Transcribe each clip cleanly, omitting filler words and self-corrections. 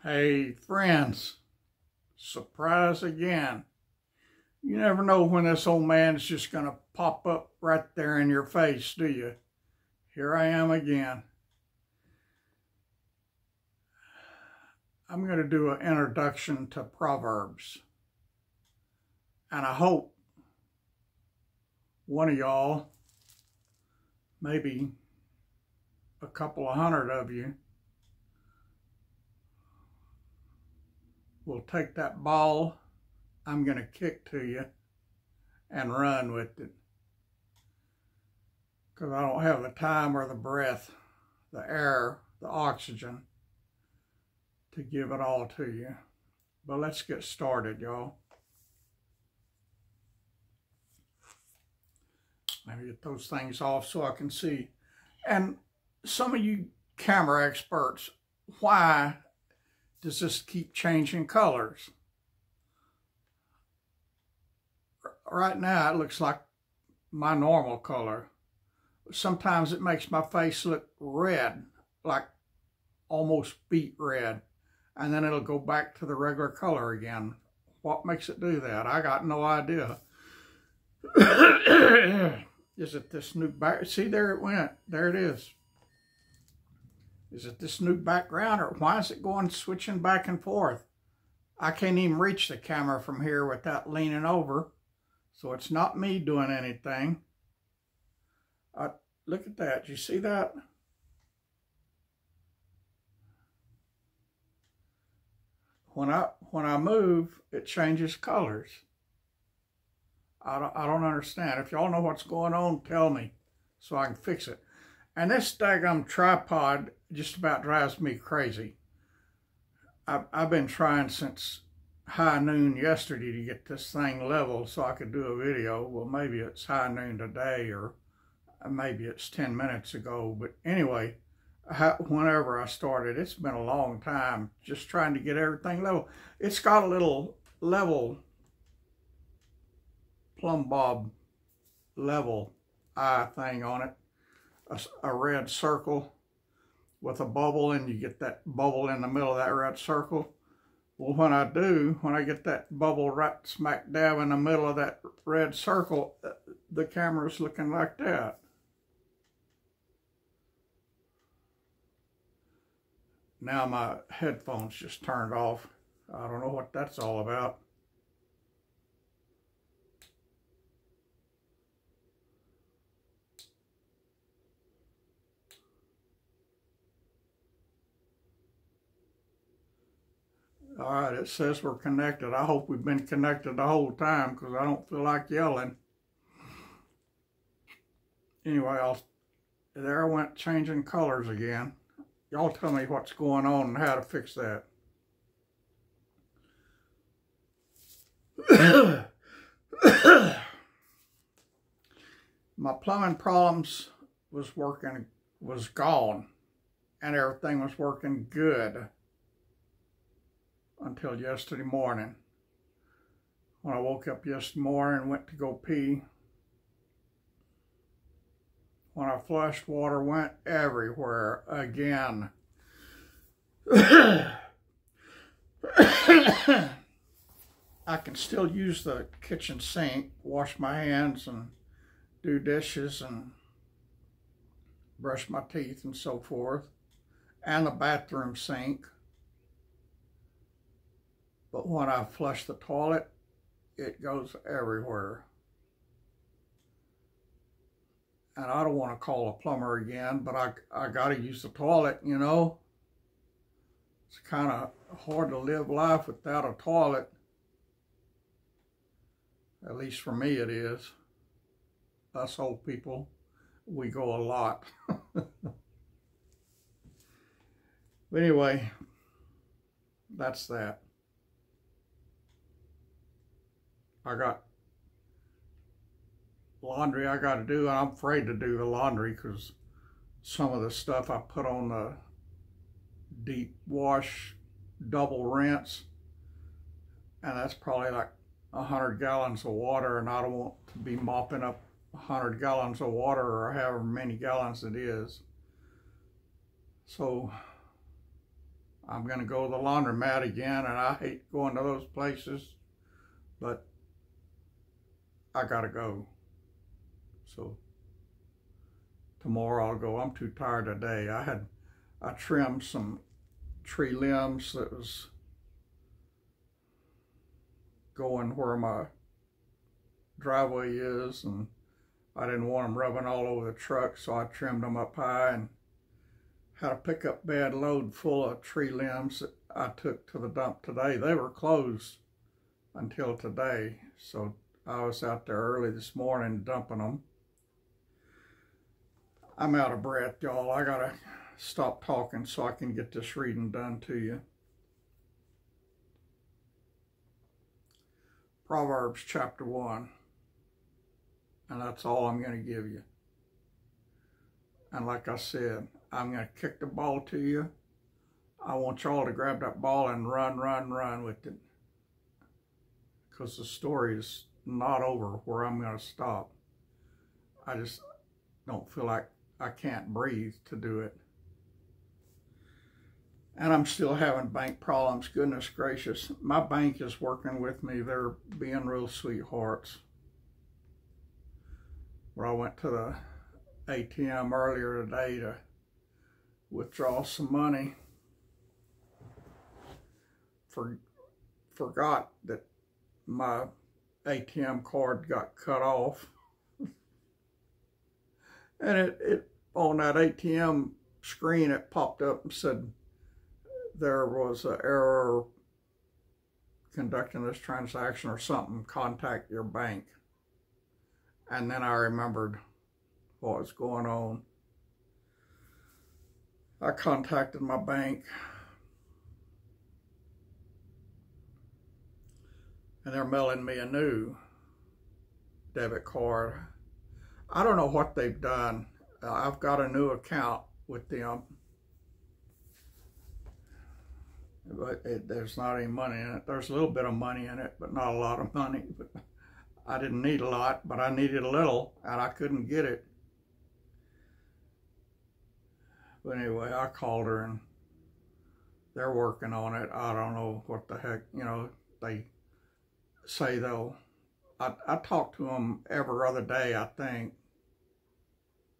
Hey friends, surprise again. You never know when this old man's just going to pop up right there in your face, do you? Here I am again. I'm going to do an introduction to Proverbs. And I hope one of y'all, maybe a couple of hundred of you, will take that ball I'm going to kick to you and run with it. Because I don't have the time or the breath, the air, the oxygen to give it all to you. But let's get started, y'all. Let me get those things off so I can see. And some of you camera experts, why does this keep changing colors? Right now it looks like my normal color. Sometimes it makes my face look red, like almost beet red, and then it'll go back to the regular color again. What makes it do that? I got no idea. Is it this new back? See, there it went. There it is. Is it this new background, or why is it going switching back and forth? I can't even reach the camera from here without leaning over, so it's not me doing anything. Look at that. You see that? When I move, it changes colors. I don't understand. If y'all know what's going on, tell me so I can fix it. And this daggum tripod just about drives me crazy. I've been trying since high noon yesterday to get this thing level so I could do a video. Well, maybe it's high noon today, or maybe it's 10 minutes ago. But anyway, whenever I started, it's been a long time just trying to get everything level. It's got a little level plumb bob level eye thing on it, a red circle with a bubble, and you get that bubble in the middle of that red circle. Well, when I get that bubble right smack dab in the middle of that red circle, the camera's looking like that. Now my headphones just turned off. I don't know what that's all about. All right, it says we're connected. I hope we've been connected the whole time, because I don't feel like yelling. Anyway, there I went changing colors again. Y'all tell me what's going on and how to fix that. My plumbing problems was gone, and everything was working good until yesterday morning. When I woke up yesterday morning and went to go pee, when I flushed, water went everywhere again. I can still use the kitchen sink, wash my hands and do dishes and brush my teeth and so forth, and the bathroom sink. But when I flush the toilet, it goes everywhere. And I don't want to call a plumber again, but I got to use the toilet, you know. It's kind of hard to live life without a toilet. At least for me it is. Us old people, we go a lot. But anyway, that's that. I got laundry I got to do, and I'm afraid to do the laundry because some of the stuff I put on the deep wash double rinse, and that's probably like 100 gallons of water, and I don't want to be mopping up 100 gallons of water or however many gallons it is. So I'm going to go to the laundromat again, and I hate going to those places, but I got to go. So tomorrow I'll go. I'm too tired today. I trimmed some tree limbs that was going where my driveway is, and I didn't want them rubbing all over the truck, so I trimmed them up high and had a pickup bed load full of tree limbs that I took to the dump today. They were closed until today, so I was out there early this morning dumping them. I'm out of breath, y'all. I gotta stop talking so I can get this reading done to you. Proverbs chapter 1. And that's all I'm going to give you. And like I said, I'm going to kick the ball to you. I want y'all to grab that ball and run with it. Because the story is not over where I'm going to stop. I just don't feel like I can't breathe to do it. And I'm still having bank problems. Goodness gracious. My bank is working with me. They're being real sweethearts. Where I went to the ATM earlier today to withdraw some money. Forgot that my ATM card got cut off. And it on that ATM screen, it popped up and said there was an error conducting this transaction or something. Contact your bank. And then I remembered what was going on. I contacted my bank, and they're mailing me a new debit card. I don't know what they've done. I've got a new account with them, but there's not any money in it. There's a little bit of money in it, but not a lot of money. But I didn't need a lot, but I needed a little, and I couldn't get it. But anyway, I called her, and they're working on it. I don't know what the heck, you know, they say they'll, I talk to them every other day, I think.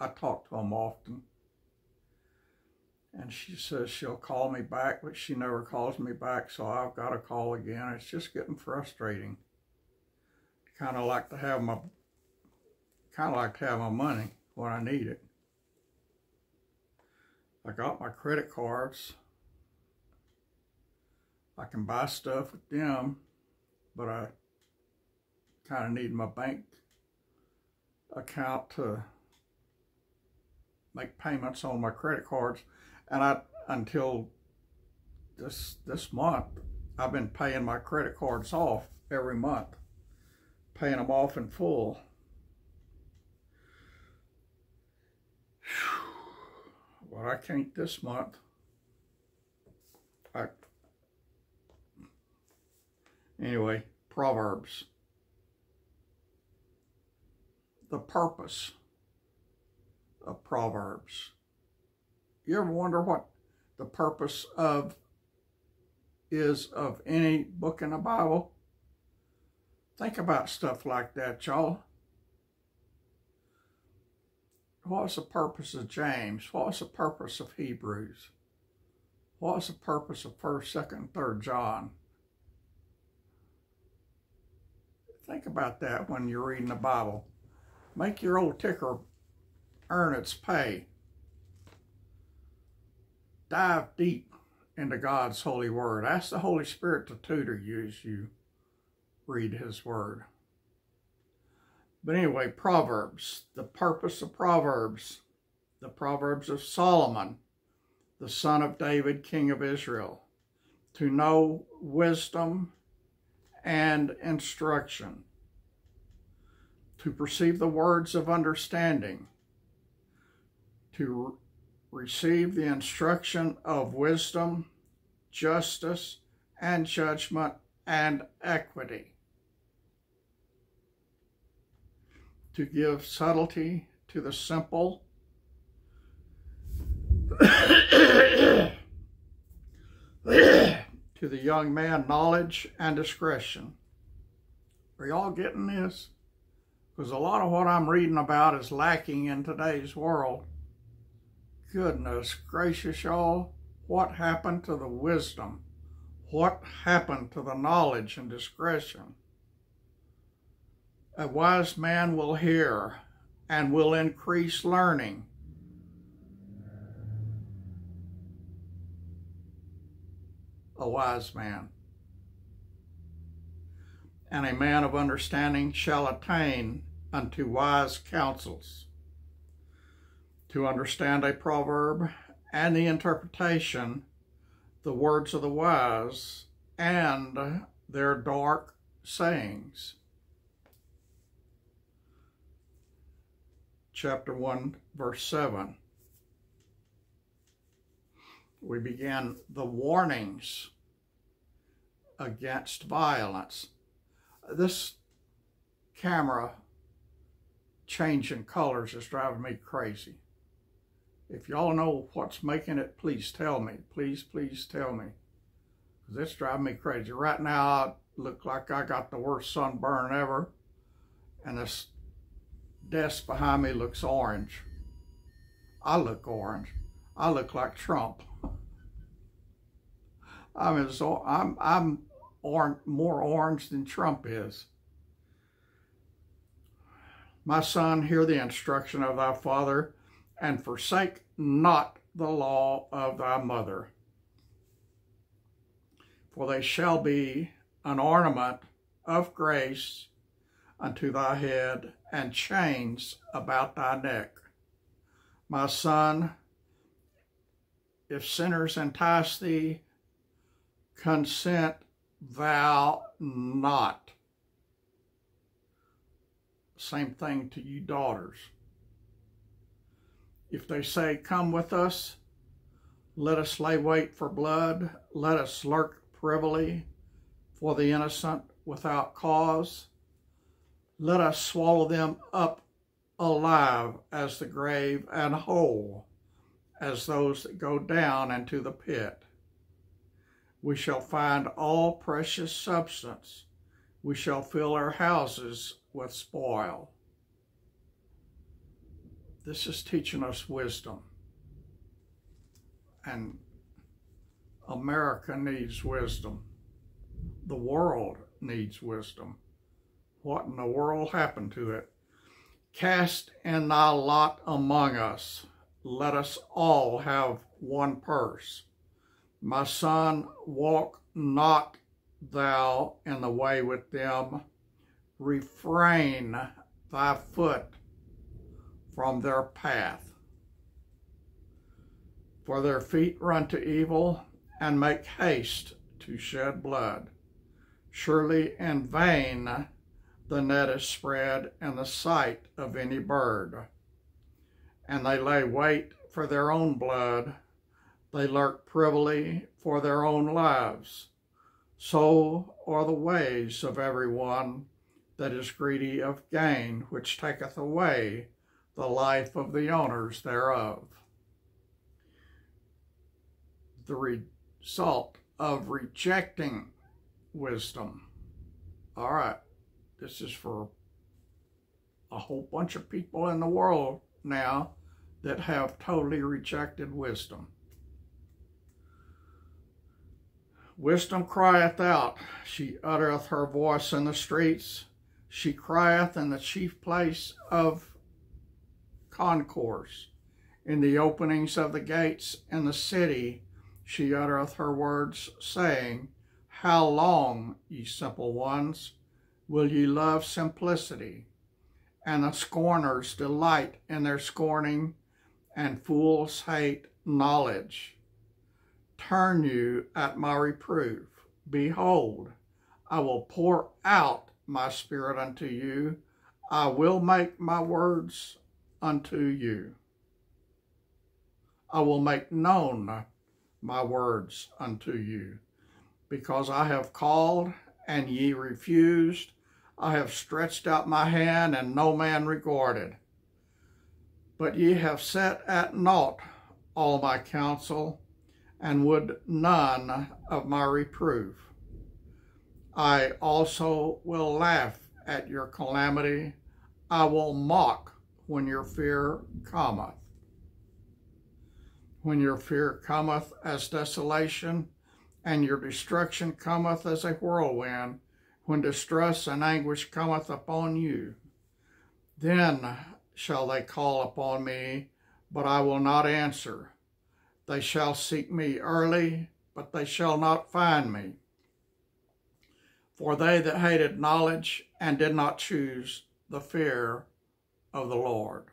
I talk to them often. And she says she'll call me back, but she never calls me back, so I've got to call again. It's just getting frustrating. Kind of like to have my money when I need it. I got my credit cards. I can buy stuff with them, but I kind of need my bank account to make payments on my credit cards. And until this month, I've been paying my credit cards off every month, paying them off in full. Well, I can't this month. Anyway, Proverbs. The purpose of Proverbs. You ever wonder what the purpose is of any book in the Bible? Think about stuff like that, y'all. What was the purpose of James? What was the purpose of Hebrews? What was the purpose of 1st, 2nd, and 3rd John? Think about that when you're reading the Bible. Make your old ticker earn its pay. Dive deep into God's holy word. Ask the Holy Spirit to tutor you as you read His word. But anyway, Proverbs, the purpose of Proverbs, the Proverbs of Solomon, the son of David, king of Israel, to know wisdom and instruction, to perceive the words of understanding, to receive the instruction of wisdom, justice, and judgment, and equity, to give subtlety to the simple, the young man knowledge and discretion. Are y'all getting this? Because a lot of what I'm reading about is lacking in today's world. Goodness gracious, y'all. What happened to the wisdom? What happened to the knowledge and discretion? A wise man will hear and will increase learning. A wise man. And a man of understanding shall attain unto wise counsels. To understand a proverb and the interpretation, the words of the wise, and their dark sayings. Chapter 1, verse 7. We begin the warnings against violence. This camera changing colors is driving me crazy. If y'all know what's making it, please tell me. Please tell me. Because it's driving me crazy. Right now, I look like I got the worst sunburn ever. And this desk behind me looks orange. I look orange. I look like Trump. I'm more orange than Trump is. My son, hear the instruction of thy father, and forsake not the law of thy mother. For they shall be an ornament of grace unto thy head, and chains about thy neck. My son, if sinners entice thee, consent thou not. Same thing to you daughters. If they say, come with us, let us lay wait for blood, let us lurk privily for the innocent without cause, let us swallow them up alive as the grave, and whole as those that go down into the pit. We shall find all precious substance. We shall fill our houses with spoil. This is teaching us wisdom. And America needs wisdom. The world needs wisdom. What in the world happened to it? Cast in thy lot among us. Let us all have one purse. My son, walk not thou in the way with them. Refrain thy foot from their path. For their feet run to evil, and make haste to shed blood. Surely in vain the net is spread in the sight of any bird. And they lay wait for their own blood. They lurk privily for their own lives. So are the ways of everyone that is greedy of gain, which taketh away the life of the owners thereof. The result of rejecting wisdom. All right, this is for a whole bunch of people in the world now that have totally rejected wisdom. Wisdom crieth out, she uttereth her voice in the streets, she crieth in the chief place of concourse, in the openings of the gates in the city, she uttereth her words, saying, how long, ye simple ones, will ye love simplicity? And the scorners delight in their scorning, and fools hate knowledge. Turn you at my reproof. Behold, I will pour out my spirit unto you. I will make my words unto you. I will make known my words unto you. Because I have called, and ye refused. I have stretched out my hand, and no man regarded. But ye have set at naught all my counsel, and would none of my reproof. I also will laugh at your calamity. I will mock when your fear cometh. When your fear cometh as desolation, and your destruction cometh as a whirlwind, when distress and anguish cometh upon you, then shall they call upon me, but I will not answer. They shall seek me early, but they shall not find me. For they that hated knowledge and did not choose the fear of the Lord.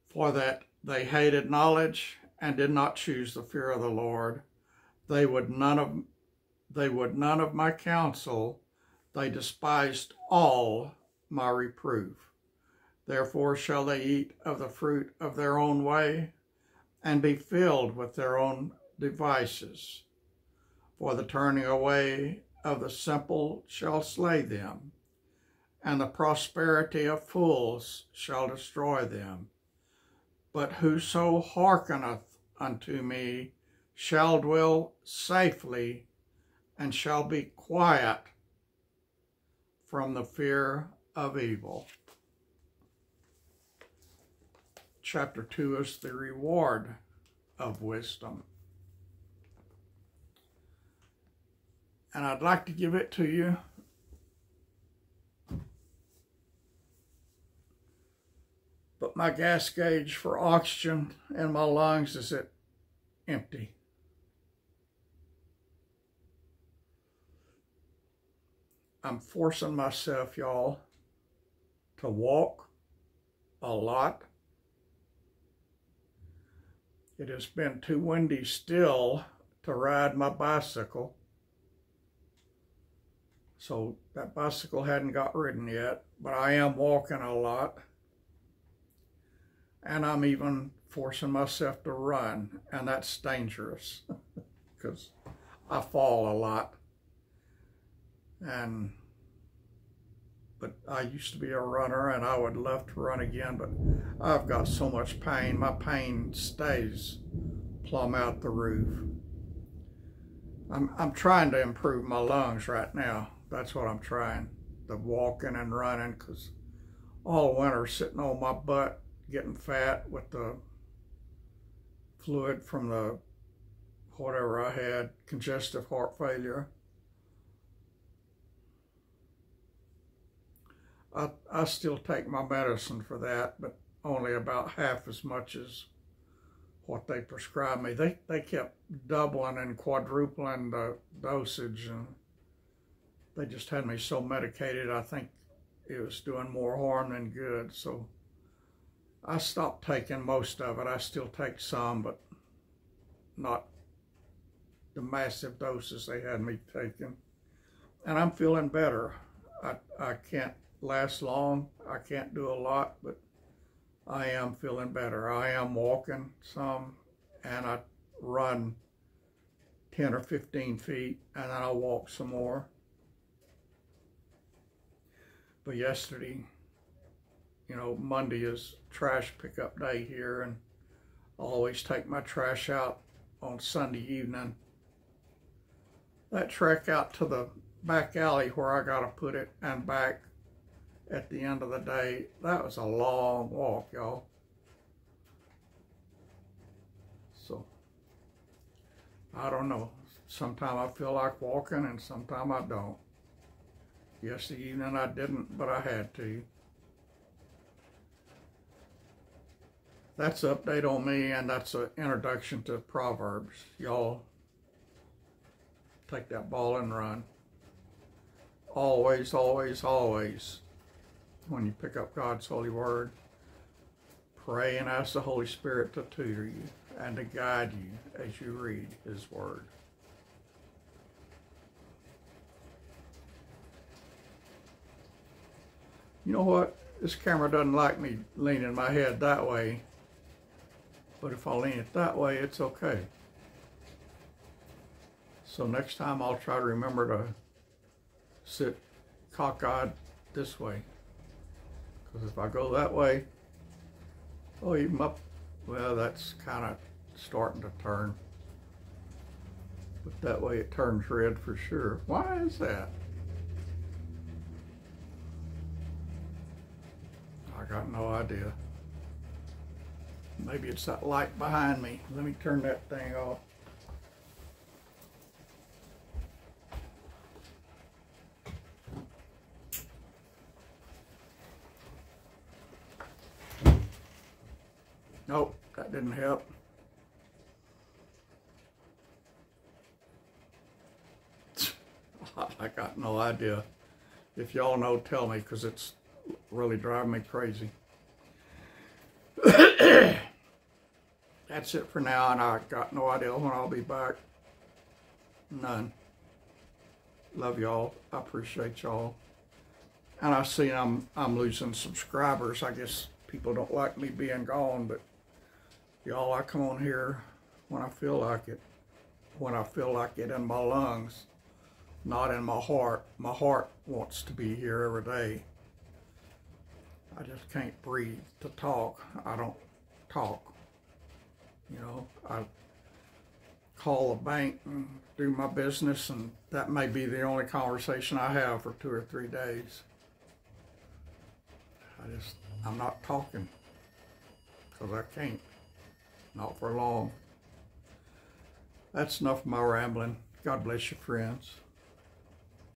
For that they hated knowledge and did not choose the fear of the Lord. They would none of my counsel. They despised all my reproof. Therefore shall they eat of the fruit of their own way, and be filled with their own devices. For the turning away of the simple shall slay them, and the prosperity of fools shall destroy them. But whoso hearkeneth unto me shall dwell safely, and shall be quiet from the fear of evil. Chapter 2 is the reward of wisdom. And I'd like to give it to you. But my gas gauge for oxygen in my lungs is at empty. I'm forcing myself, y'all, to walk a lot. It has been too windy still to ride my bicycle. So that bicycle hadn't got ridden yet, but I am walking a lot. And I'm even forcing myself to run, and that's dangerous because I fall a lot. But I used to be a runner, and I would love to run again, but I've got so much pain. My pain stays plumb out the roof. I'm trying to improve my lungs right now. That's what I'm trying, the walking and running, because all winter sitting on my butt, getting fat with the fluid from the whatever I had, congestive heart failure. I still take my medicine for that, but only about half as much as what they prescribed me. They kept doubling and quadrupling the dosage, and they just had me so medicated, I think it was doing more harm than good. So I stopped taking most of it. I still take some, but not the massive doses they had me taking. And I'm feeling better. I can't last long. I can't do a lot, but I am feeling better. I am walking some, and I run 10 or 15 feet, and then I'll walk some more. But yesterday, you know, Monday is trash pickup day here, and I always take my trash out on Sunday evening. That trek out to the back alley where I gotta put it and back at the end of the day, that was a long walk, y'all. So, I don't know. Sometimes I feel like walking and sometimes I don't. Yesterday evening I didn't, but I had to. That's an update on me, and that's an introduction to Proverbs. Y'all take that ball and run. Always, always, always, when you pick up God's holy word, pray and ask the Holy Spirit to tutor you and to guide you as you read His word. You know what? This camera doesn't like me leaning my head that way, but if I lean it that way, it's okay. So next time I'll try to remember to sit cockeyed this way. Because if I go that way, oh, even up, well, that's kind of starting to turn. But that way it turns red for sure. Why is that? I got no idea. Maybe it's that light behind me. Let me turn that thing off. Nope, that didn't help. I got no idea. If y'all know, tell me, because it's really driving me crazy. That's it for now, and I got no idea when I'll be back. None. Love y'all. I appreciate y'all. And I see I'm losing subscribers. I guess people don't like me being gone, but y'all, I come on here when I feel like it. When I feel like it in my lungs, not in my heart. My heart wants to be here every day. I just can't breathe to talk. I don't talk. You know, I call a bank and do my business, and that may be the only conversation I have for 2 or 3 days. I'm not talking because I can't. Not for long. That's enough of my rambling. God bless you, friends.